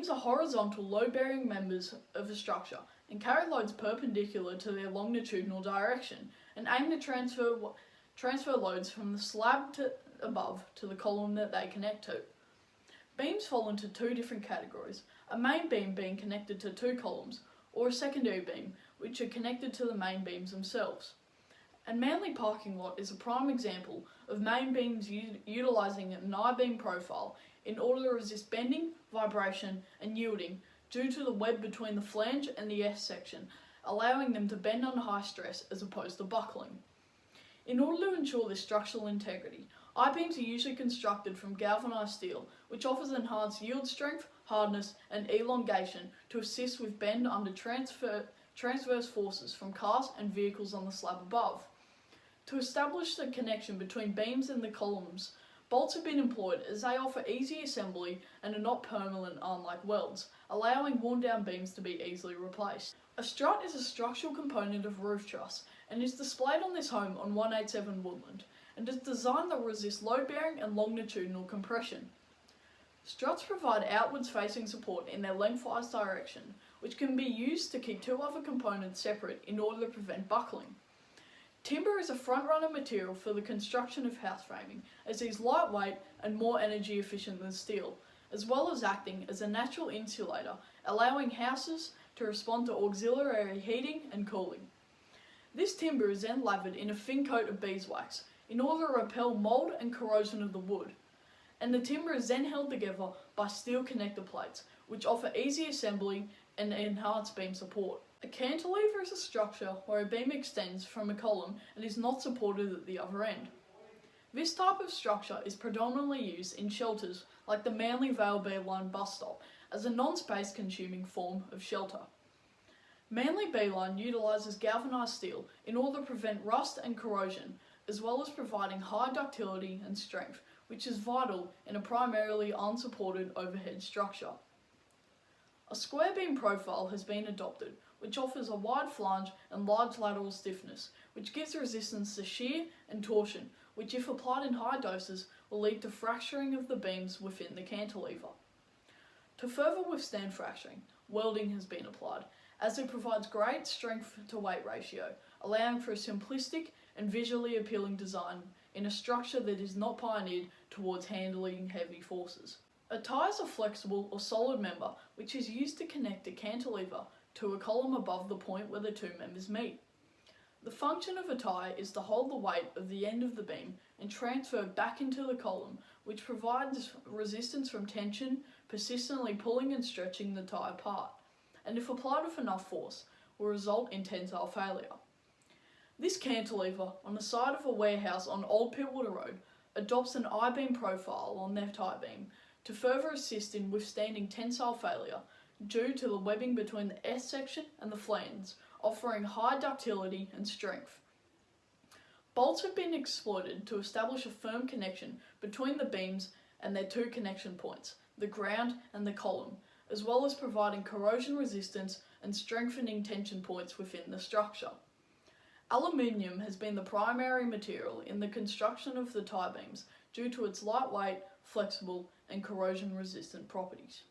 Beams are horizontal load-bearing members of a structure and carry loads perpendicular to their longitudinal direction and aim to transfer loads from the slab above to the column that they connect to. Beams fall into two different categories, a main beam being connected to two columns, or a secondary beam, which are connected to the main beams themselves. And Manly Parking Lot is a prime example of main beams utilising an I-beam profile in order to resist bending, vibration and yielding due to the web between the flange and the S section, allowing them to bend under high stress as opposed to buckling. In order to ensure this structural integrity, I-beams are usually constructed from galvanised steel, which offers enhanced yield strength, hardness and elongation to assist with bend under transverse forces from cars and vehicles on the slab above. To establish the connection between beams and the columns, bolts have been employed as they offer easy assembly and are not permanent unlike welds, allowing worn down beams to be easily replaced. A strut is a structural component of roof truss and is displayed on this home on 187 Woodland and is designed to resist load bearing and longitudinal compression. Struts provide outwards facing support in their lengthwise direction, which can be used to keep two other components separate in order to prevent buckling. Timber is a front-runner material for the construction of house framing, as it is lightweight and more energy efficient than steel, as well as acting as a natural insulator, allowing houses to respond to auxiliary heating and cooling. This timber is then lathered in a thin coat of beeswax in order to repel mould and corrosion of the wood, and the timber is then held together by steel connector plates, which offer easy assembly and enhanced beam support. A cantilever is a structure where a beam extends from a column and is not supported at the other end. This type of structure is predominantly used in shelters like the Manly Vale B Line bus stop as a non-space consuming form of shelter. Manly B Line utilises galvanised steel in order to prevent rust and corrosion, as well as providing high ductility and strength, which is vital in a primarily unsupported overhead structure. A square beam profile has been adopted, which offers a wide flange and large lateral stiffness, which gives resistance to shear and torsion, which if applied in high doses will lead to fracturing of the beams within the cantilever. To further withstand fracturing, welding has been applied, as it provides great strength to weight ratio, allowing for a simplistic and visually appealing design in a structure that is not pioneered towards handling heavy forces. A tie is a flexible or solid member which is used to connect a cantilever to a column above the point where the two members meet. The function of a tie is to hold the weight of the end of the beam and transfer back into the column, which provides resistance from tension, persistently pulling and stretching the tie apart, and if applied with enough force, will result in tensile failure. This cantilever on the side of a warehouse on Old Pittwater Road adopts an I-beam profile on their tie beam to further assist in withstanding tensile failure due to the webbing between the S section and the flanges, offering high ductility and strength. Bolts have been exploited to establish a firm connection between the beams and their two connection points, the ground and the column, as well as providing corrosion resistance and strengthening tension points within the structure. Aluminium has been the primary material in the construction of the tie beams due to its lightweight, flexible and corrosion resistant properties.